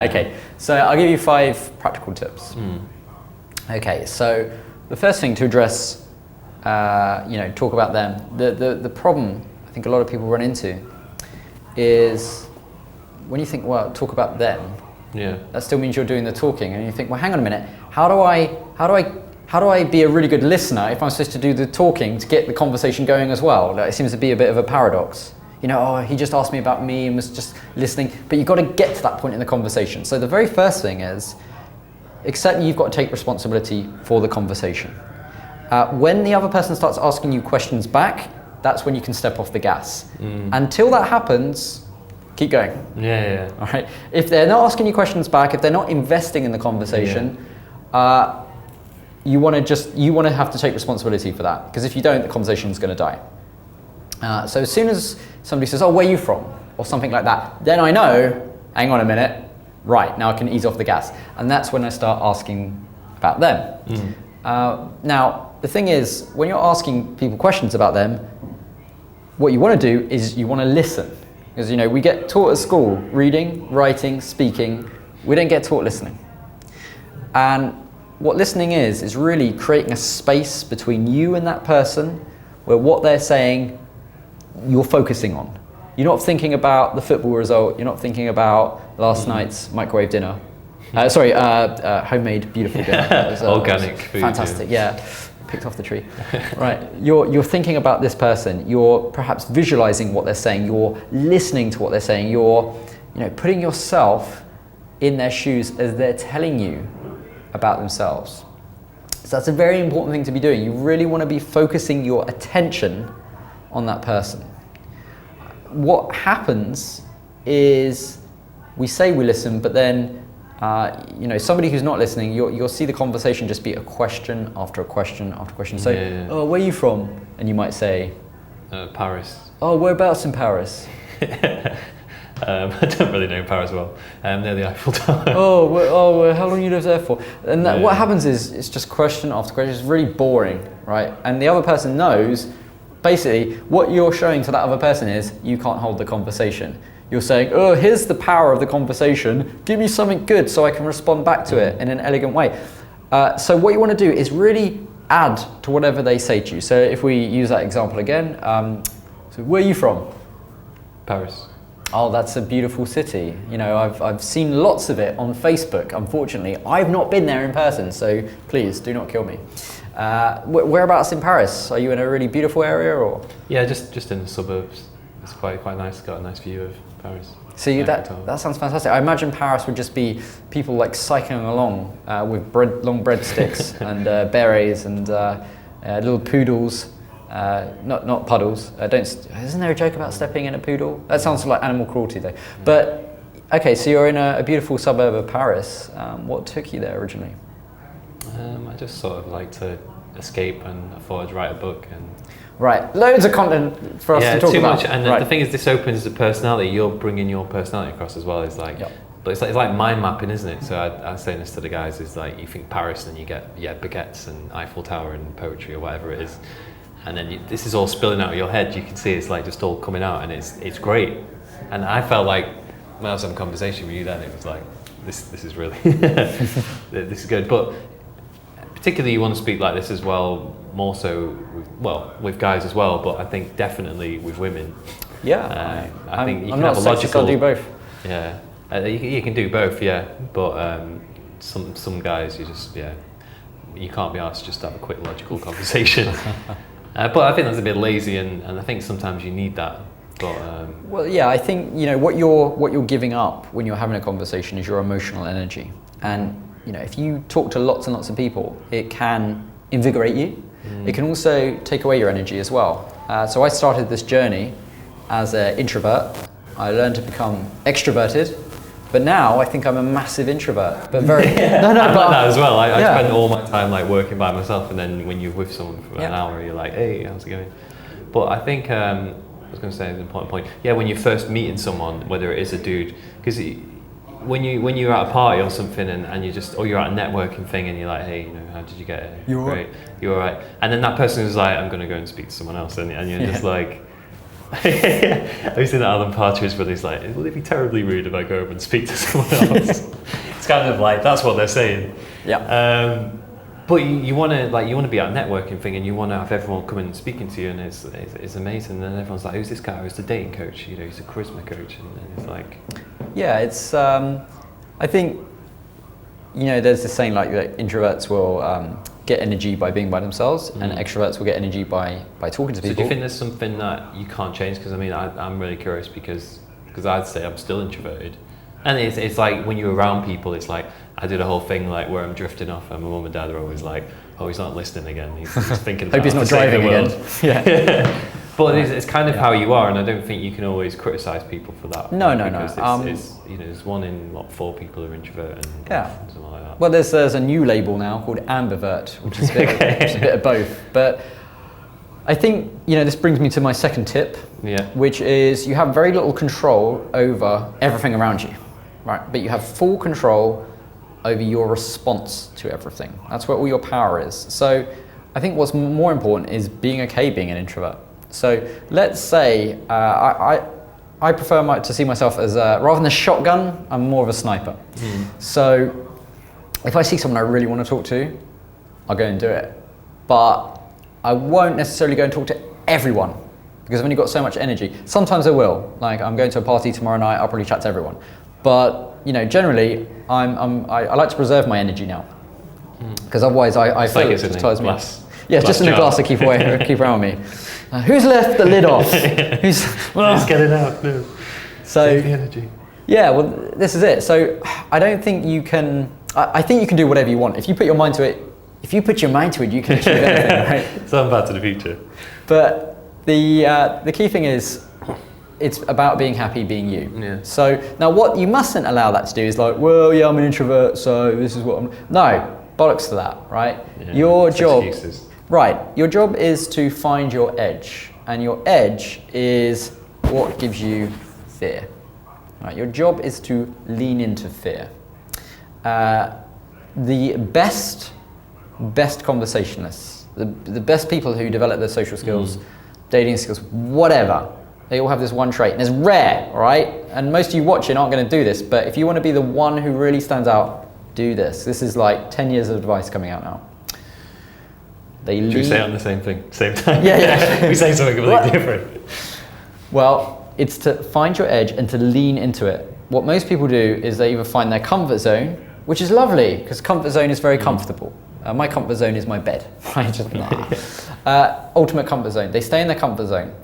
Okay, so I'll give you 5 practical tips. Okay, so the first thing to address, talk about them. The problem I think a lot of people run into is when you think, well, talk about them. Yeah. That still means you're doing the talking, and you think, well, hang on a minute. How do I be a really good listener if I'm supposed to do the talking to get the conversation going as well? It seems to be a bit of a paradox. He just asked me about me and was just listening, but you've got to get to that point in the conversation. So the very first thing is, accept you've got to take responsibility for the conversation. When the other person starts asking you questions back, that's when you can step off the gas. Until that happens, keep going. Yeah. All right. If they're not asking you questions back, if they're not investing in the conversation, you want to have to take responsibility for that, because if you don't, the conversation is going to die. So as soon as somebody says, "Oh, where are you from?" or something like that, then I know, hang on a minute, right, now I can ease off the gas. And that's when I start asking about them. Now, the thing is, when you're asking people questions about them, what you want to do is you want to listen. Because, we get taught at school, reading, writing, speaking. We don't get taught listening. And what listening is really creating a space between you and that person where what they're saying, you're focusing on. You're not thinking about the football result. You're not thinking about last night's microwave dinner. Homemade, beautiful dinner. It was, organic food. Fantastic, yeah. Picked off the tree. Right, you're thinking about this person. You're perhaps visualizing what they're saying. You're listening to what they're saying. You're, putting yourself in their shoes as they're telling you about themselves. So that's a very important thing to be doing. You really want to be focusing your attention on that person. What happens is we say we listen, but then somebody who's not listening, you'll see the conversation just be a question after a question after a question. So, "Oh, where are you from?" And you might say, Paris. "Oh, whereabouts in Paris?" I don't really know Paris well. Near the Eiffel Tower. How long you lived there for? And what happens is it's just question after question. It's really boring, right? And the other person knows, basically, what you're showing to that other person is you can't hold the conversation. You're saying, "Oh, here's the power of the conversation. Give me something good so I can respond back to it in an elegant way." So what you want to do is really add to whatever they say to you. So if we use that example again, so where are you from? Paris. Oh, that's a beautiful city. I've seen lots of it on Facebook. Unfortunately, I've not been there in person, so please do not kill me. Whereabouts in Paris? Are you in a really beautiful area, or? Yeah, just in the suburbs. It's quite nice. Got a nice view of Paris. See, that sounds fantastic. I imagine Paris would just be people like cycling along with long breadsticks and berets and little poodles. Not puddles. Isn't there a joke about stepping in a poodle? That sounds like animal cruelty though. But okay, so you're in a beautiful suburb of Paris. What took you there originally? I just sort of like to escape, and I thought I'd write a book. And right, loads of content for us to talk about. Yeah, too much. And the thing is, this opens the personality. You're bringing your personality across as well. It's like, but it's like mind mapping, isn't it? So I was saying this to the guys. Is like you think Paris, and you get baguettes and Eiffel Tower and poetry or whatever it is. And then this is all spilling out of your head. You can see it's like just all coming out, and it's great. And I felt like when I was having a conversation with you then, it was like, this is really, this is good. But particularly you want to speak like this as well, more so with guys as well, but I think definitely with women. Yeah. I think you I'm can have a logical. I'll do both. Yeah. You can do both, yeah. But some guys, you can't be asked just to have a quick logical conversation. But I think that's a bit lazy, and I think sometimes you need that. But well, yeah, I think what you're giving up when you're having a conversation is your emotional energy, and if you talk to lots and lots of people, it can invigorate you. It can also take away your energy as well. So I started this journey as an introvert. I learned to become extroverted. But now I think I'm a massive introvert, but very. I'm like that as well. I spend all my time like working by myself, and then when you're with someone for an hour, you're like, "Hey, how's it going?" But I think I was going to say an important point. Yeah, when you're first meeting someone, whether it is a dude, because when you're at a party or something, and you're at a networking thing, and you're like, "Hey, how did you get it? You're great. You're all right." And then that person is like, "I'm going to go and speak to someone else," and you're just like. Have you seen that Alan Partridge where he's like, will it be terribly rude if I go over and speak to someone else? It's kind of like that's what they're saying. Yeah. But you want to be at a networking thing, and you want to have everyone come and speaking to you, and it's amazing. And everyone's like, "Who's this guy? Who's the dating coach? You know, he's a charisma coach." And it's like, yeah, it's. I think, you know, there's this saying like that introverts will get energy by being by themselves, and extroverts will get energy by talking to people. So do you think there's something that you can't change? Because I mean, I'm really curious because I'd say I'm still introverted. And it's like when you're around people, it's like I did a whole thing like where I'm drifting off, and my mum and dad are always like, "Oh, he's not listening again. He's thinking about hope he's not driving again." Yeah. But it's kind of how you are, and I don't think you can always criticize people for that. No. It's you know, there's one in four people are introvert and something like that. Well, there's a new label now called ambivert, which is which is a bit of both. But I think, you know, this brings me to my second tip, which is you have very little control over everything around you. Right, but you have full control over your response to everything. That's where all your power is. So I think what's more important is being okay being an introvert. So let's say I prefer to see myself as, rather than a shotgun, I'm more of a sniper. So if I see someone I really want to talk to, I'll go and do it. But I won't necessarily go and talk to everyone because I've only got so much energy. Sometimes I will. Like I'm going to a party tomorrow night, I'll probably chat to everyone. But you know, generally, I like to preserve my energy now, because otherwise I feel it just tires me. Yeah, just in a glass to keep around me. Who's left the lid off? Who's get it out? No. So save the energy. Yeah, well, this is it. So I don't think you can. I think you can do whatever you want if you put your mind to it. If you put your mind to it, you can achieve anything, right? So I'm back to the future. But the key thing is, it's about being happy being you. Yeah. So now what you mustn't allow that to do is like, well, yeah, I'm an introvert, so this is what I'm... No, bollocks to that, right? Yeah, your job... Excuses. Right, your job is to find your edge. And your edge is what gives you fear. Right, your job is to lean into fear. The best conversationalists, the best people who develop their social skills, dating skills, whatever, they all have this one trait, and it's rare, all right? And most of you watching aren't going to do this, but if you want to be the one who really stands out, do this. This is like 10 years of advice coming out now. Should we say on the same thing, same time? Yeah. We say something completely different. Well, it's to find your edge and to lean into it. What most people do is they either find their comfort zone, which is lovely, because comfort zone is very comfortable. My comfort zone is my bed. Ultimate comfort zone. They stay in their comfort zone.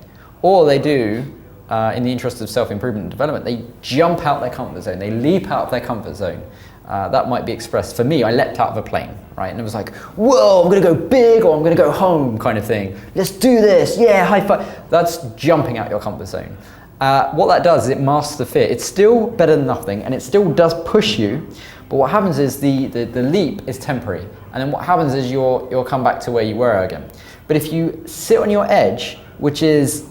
Or they do, in the interest of self-improvement and development, they jump out their comfort zone. They leap out of their comfort zone. That might be expressed. For me, I leapt out of a plane, right? And it was like, whoa, I'm going to go big or I'm going to go home kind of thing. Let's do this. Yeah, high five. That's jumping out your comfort zone. What that does is it masks the fear. It's still better than nothing, and it still does push you. But what happens is the leap is temporary. And then what happens is you'll come back to where you were again. But if you sit on your edge, which is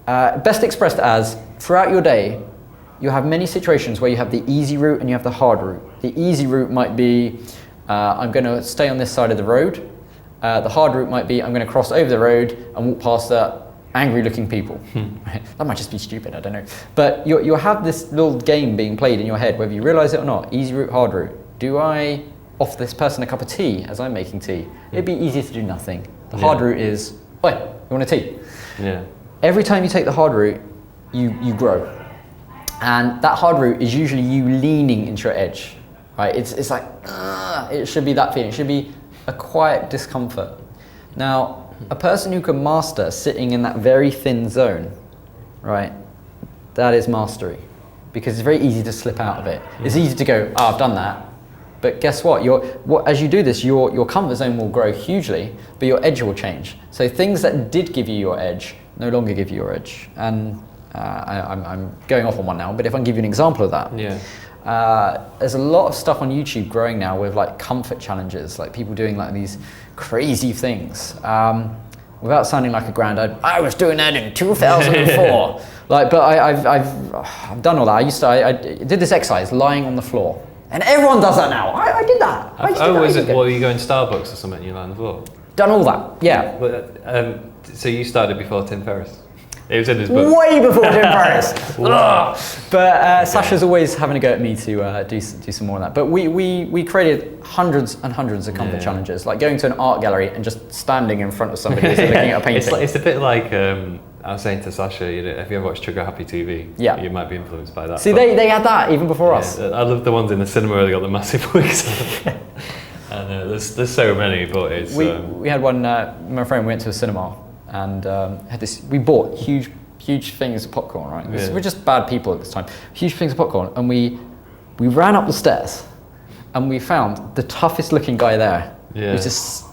best expressed as throughout your day, you have many situations where you have the easy route and you have the hard route. The easy route might be, I'm going to stay on this side of the road. The hard route might be, I'm going to cross over the road and walk past the angry-looking people. That might just be stupid, I don't know. But you'll have this little game being played in your head, whether you realize it or not. Easy route, hard route. Do I offer this person a cup of tea as I'm making tea? It'd be easier to do nothing. The hard route is, oi, you want a tea? Yeah. Every time you take the hard route, you grow. And that hard route is usually you leaning into your edge, right? It's like, it should be that feeling. It should be a quiet discomfort. Now, a person who can master sitting in that very thin zone, right? That is mastery, because it's very easy to slip out of it. It's easy to go, I've done that. But guess what? As you do this, your comfort zone will grow hugely, but your edge will change. So things that did give you your edge no longer give you your edge. And I'm going off on one now, but if I can give you an example of that. There's a lot of stuff on YouTube growing now with like comfort challenges, like people doing like these crazy things. Without sounding like a granddad, I was doing that in 2004. But I've done all that. I did this exercise lying on the floor. And everyone does that now. I did that. Were you going to Starbucks or something and you lie on the floor? Done all that, yeah. But, so you started before Tim Ferriss? It was in his book. Way before Jim Ferriss. But Sasha's always having a go at me to do some more of that. But we created hundreds and hundreds of comfort challenges, like going to an art gallery and just standing in front of somebody who's looking at a painting. It's a bit like I was saying to Sasha, have you ever watched Trigger Happy TV? Yeah. You might be influenced by that. See, they had that even before us. I love the ones in the cinema where they got the massive wigs on. And there's so many, but it's... We had one, my friend went to a cinema and had this, we bought huge things of popcorn, right? We're just bad people at this time. Huge things of popcorn, and we ran up the stairs and we found the toughest looking guy there. Yeah. He was this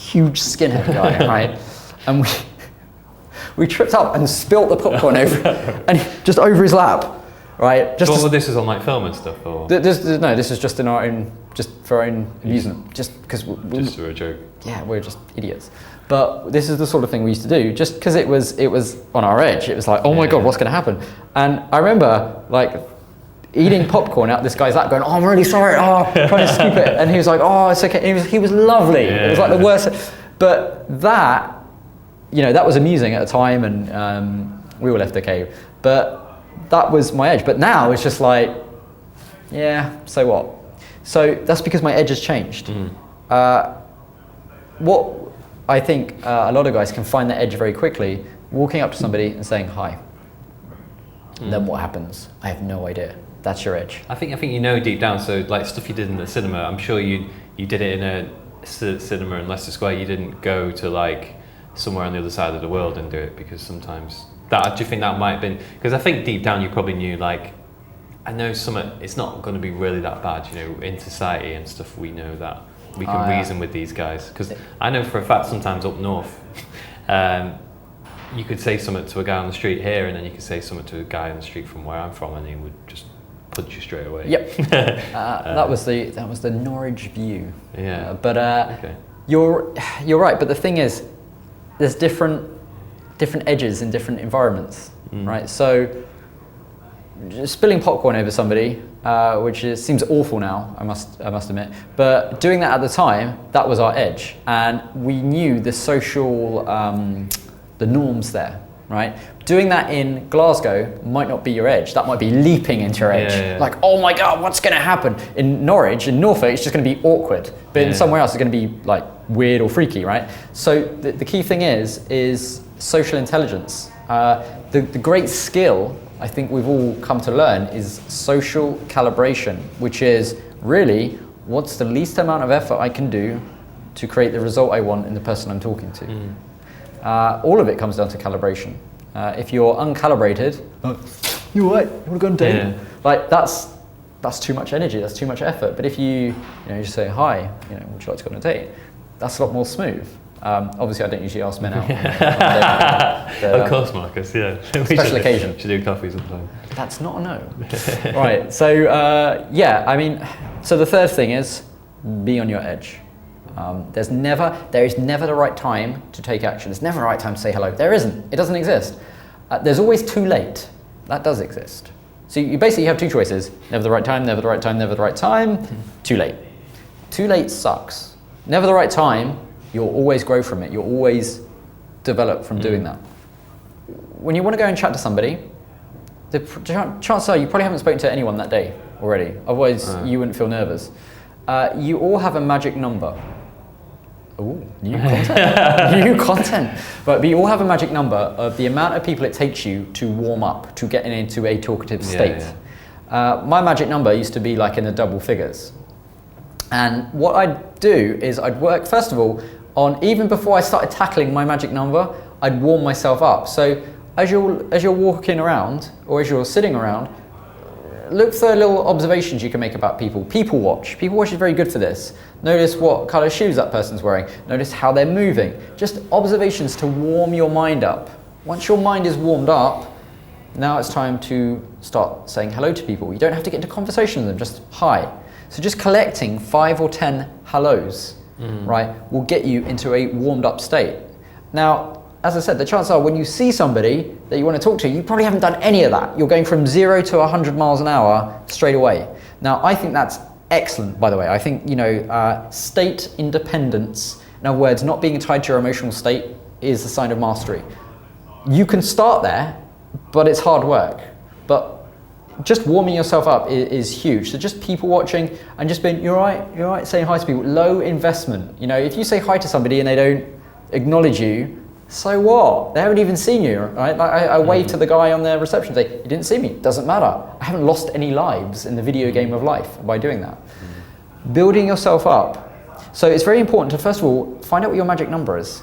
huge skinhead guy, right? And we tripped up and spilt the popcorn over, and just over his lap, right? Just this is on like film and stuff, or this is just in our own, just for our own amusement, just because just for a joke. Yeah, we're just idiots. But this is the sort of thing we used to do, just because it was on our edge. It was like, oh my god, what's going to happen? And I remember like eating popcorn out this guy's lap, going, oh, I'm really sorry, trying to scoop it, and he was like, oh, it's okay. He was lovely. It was like the worst, but that. That was amusing at the time, and we all left okay. But that was my edge. But now it's just like, yeah, so what? So that's because my edge has changed. What I think a lot of guys can find that edge very quickly, walking up to somebody and saying hi. Then what happens? I have no idea. That's your edge. I think deep down. So like stuff you did in the cinema, I'm sure you did it in a cinema in Leicester Square. You didn't go to like somewhere on the other side of the world and do it, because sometimes do you think that might have been, because I think deep down you probably knew, like, I know it's not going to be really that bad, in society and stuff. We know that we can reason with these guys, because I know for a fact sometimes up north you could say something to a guy on the street here, and then you could say something to a guy on the street from where I'm from, and he would just punch you straight away. Yep. That was the Norwich view. Yeah. But okay. You're right, but the thing is, there's different edges in different environments, right? So spilling popcorn over somebody, which seems awful now, I must admit, but doing that at the time, that was our edge, and we knew the social, the norms there, right? Doing that in Glasgow might not be your edge. That might be leaping into your edge. Yeah. Like, oh my god, what's going to happen? In Norwich, in Norfolk, it's just going to be awkward, but in somewhere else, it's going to be like weird or freaky, right? So the key thing is social intelligence. The great skill I think we've all come to learn is social calibration, which is really what's the least amount of effort I can do to create the result I want in the person I'm talking to. All of it comes down to calibration. If you're uncalibrated, you're right, you want to go on a date? Yeah. Like that's too much energy, that's too much effort. But if you just say, hi, would you like to go on a date? That's a lot more smooth. Obviously, I don't usually ask men out. Of course, Marcus, yeah. Special occasion. We should do coffee sometime. That's not a no. Right, so so the third thing is be on your edge. There is never the right time to take action. There's never the right time to say hello. There isn't. It doesn't exist. There's always too late. That does exist. So you basically have two choices. Never the right time, never the right time, never the right time. Too late. Too late sucks. Never the right time, you'll always grow from it. You'll always develop from doing that. When you want to go and chat to somebody, the chances are you probably haven't spoken to anyone that day already. Otherwise, you wouldn't feel nervous. You all have a magic number. Ooh, new content. New content. But you all have a magic number of the amount of people it takes you to warm up, to get into a talkative state. My magic number used to be like in the double figures. And what I'd do is I'd work, first of all, on, even before I started tackling my magic number, I'd warm myself up. So as you're walking around, or as you're sitting around, look for little observations you can make about people. People watch. People watch is very good for this. Notice what colour shoes that person's wearing. Notice how they're moving. Just observations to warm your mind up. Once your mind is warmed up, now it's time to start saying hello to people. You don't have to get into conversation with them, just hi. So just collecting 5 or 10 hellos, right, will get you into a warmed up state. Now, as I said, the chances are when you see somebody that you want to talk to, you probably haven't done any of that. You're going from 0 to 100 miles an hour straight away. Now, I think that's excellent, by the way. I think, state independence, in other words, not being tied to your emotional state, is a sign of mastery. you can start there, but it's hard work. But just warming yourself up is huge. So just people watching and just being, you're right, saying hi to people. Low investment. You know, if you say hi to somebody and they don't acknowledge you, so what? They haven't even seen you, right? Like I waved to the guy on the reception, say, you didn't see me, doesn't matter. I haven't lost any lives in the video game of life by doing that. Building yourself up. So it's very important to, first of all, find out what your magic number is.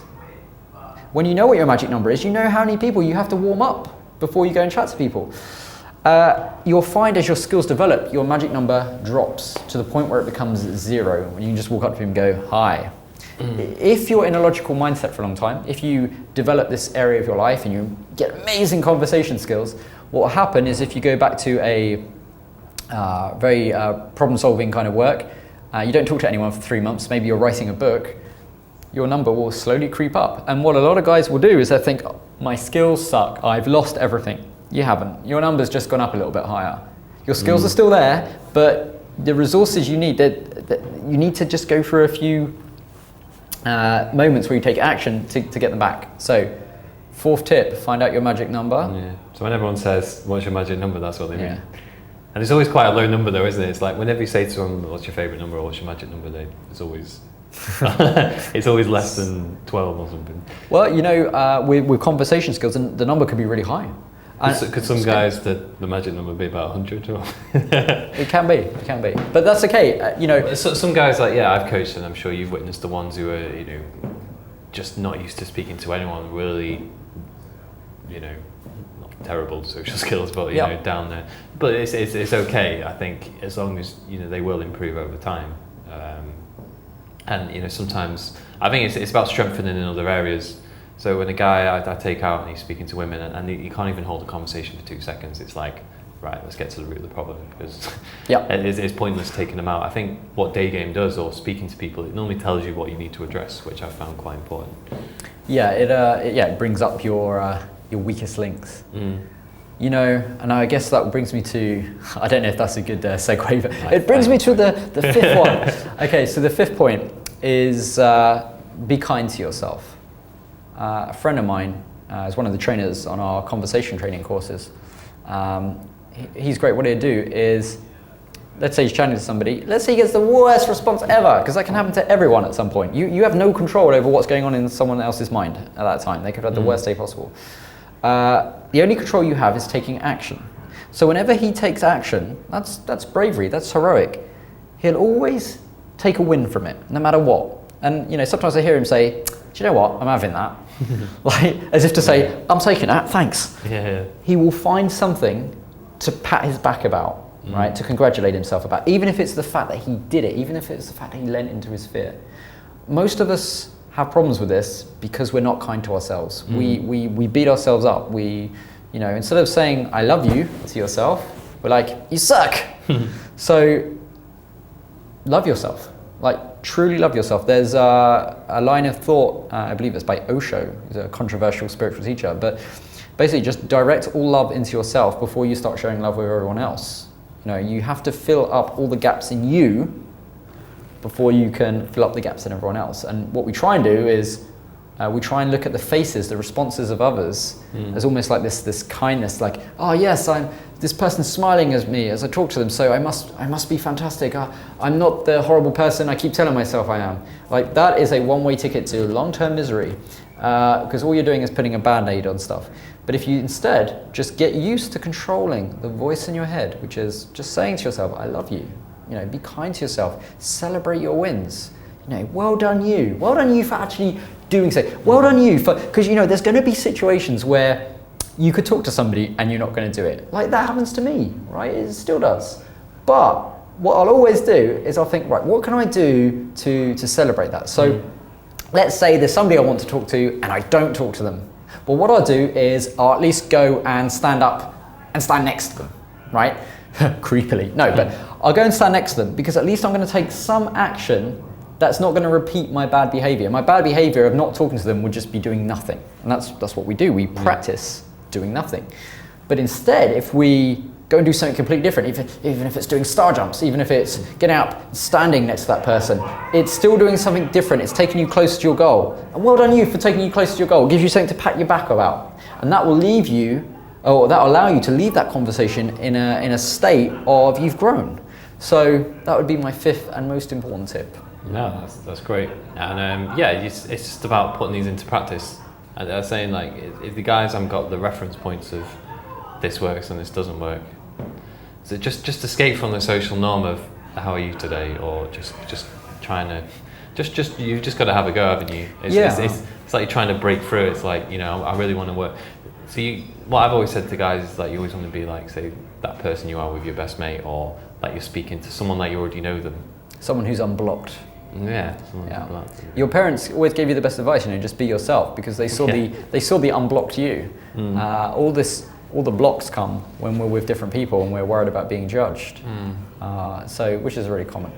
When you know what your magic number is, you know how many people you have to warm up before you go and chat to people. You'll find as your skills develop, your magic number drops to the point where it becomes 0, when you can just walk up to him and go, hi. If you're in a logical mindset for a long time, if you develop this area of your life and you get amazing conversation skills, what will happen is if you go back to a very problem-solving kind of work, you don't talk to anyone for 3 months, maybe you're writing a book, your number will slowly creep up. And what a lot of guys will do is they think, oh, my skills suck, I've lost everything. You haven't. Your number's just gone up a little bit higher. Your skills are still there, but the resources you need, you need to just go through a few moments where you take action to get them back. So, 4th tip, find out your magic number. Yeah. So when everyone says, what's your magic number, that's what they mean. And it's always quite a low number though, isn't it? It's like whenever you say to someone, what's your favourite number or what's your magic number, it's always it's always less than 12 or something. Well, you know, with conversation skills, the number could be really high. Could some guys, the magic number be about 100 or? It can be. But that's okay, you know. Some guys, like, yeah, I've coached and I'm sure you've witnessed the ones who are, you know, just not used to speaking to anyone, really, you know, not terrible social skills, but, you know, down there. But it's okay, I think, as long as, you know, they will improve over time. And, you know, sometimes, I think it's about strengthening in other areas. So when a guy I take out and he's speaking to women and he can't even hold a conversation for 2 seconds, it's like, right, let's get to the root of the problem, because it's pointless taking them out. I think what day game does, or speaking to people, it normally tells you what you need to address, which I've found quite important. Yeah, it brings up your weakest links. You know, and I guess that brings me to, I don't know if that's a good segue, but it brings me to the 5th one. Okay, so the 5th point is be kind to yourself. A friend of mine is one of the trainers on our conversation training courses. He's great. What he'd do is, let's say he's chatting to somebody, let's say he gets the worst response ever, because that can happen to everyone at some point. You have no control over what's going on in someone else's mind at that time. They could have the worst day possible. The only control you have is taking action. So whenever he takes action, that's bravery, that's heroic. He'll always take a win from it, no matter what. And you know, sometimes I hear him say, do you know what, I'm having that. Like, as if to say, I'm taking that, thanks. Yeah. He will find something to pat his back about, right, to congratulate himself about, even if it's the fact that he did it, even if it's the fact that he lent into his fear. Most of us have problems with this because we're not kind to ourselves. We beat ourselves up. We, you know, instead of saying, I love you to yourself, we're like, you suck. So, love yourself. Like, truly love yourself. There's a line of thought, I believe it's by Osho, he's a controversial spiritual teacher, but basically just direct all love into yourself before you start showing love with everyone else. You know, you have to fill up all the gaps in you before you can fill up the gaps in everyone else. And what we try and do is we try and look at the faces, the responses of others as almost like this kindness, like, oh yes, this person's smiling at me as I talk to them, so I must be fantastic. I'm not the horrible person I keep telling myself I am. Like, that is a one-way ticket to long-term misery, because all you're doing is putting a band-aid on stuff. But if you instead just get used to controlling the voice in your head, which is just saying to yourself, I love you. You know, be kind to yourself, celebrate your wins. You know, well done you for actually doing so. Well done you for, because you know, there's going to be situations where you could talk to somebody and you're not going to do it. Like, that happens to me, right? It still does. But what I'll always do is I'll think, right, what can I do to celebrate that? So let's say there's somebody I want to talk to and I don't talk to them. Well, what I'll do is I'll at least go and stand up and stand next to them, right? Creepily. No, but I'll go and stand next to them, because at least I'm going to take some action that's not going to repeat my bad behavior. My bad behavior of not talking to them would just be doing nothing. And that's what we do. We practice doing nothing. But instead, if we go and do something completely different, even if it's doing star jumps, even if it's getting up, standing next to that person. It's still doing something different. It's taking you closer to your goal. And well done you for taking you closer to your goal. It gives you something to pat your back about. And that will leave you, or that will allow you to leave that conversation in a state of you've grown. So that would be my 5th and most important tip. No, that's great. And yeah, it's just about putting these into practice. And they're saying like, if the guys haven't got the reference points of this works and this doesn't work, so just escape from the social norm of how are you today, or just trying to, you've just got to have a go, haven't you? It's like you're trying to break through. It's like, you know, I really want to work. So what I've always said to guys is like, you always want to be like, say, that person you are with your best mate, or like you're speaking to someone like you already know them. Someone who's unblocked. Yeah. Your parents always gave you the best advice, you know, just be yourself, because they saw the unblocked you. All the blocks come when we're with different people and we're worried about being judged. So, which is really common.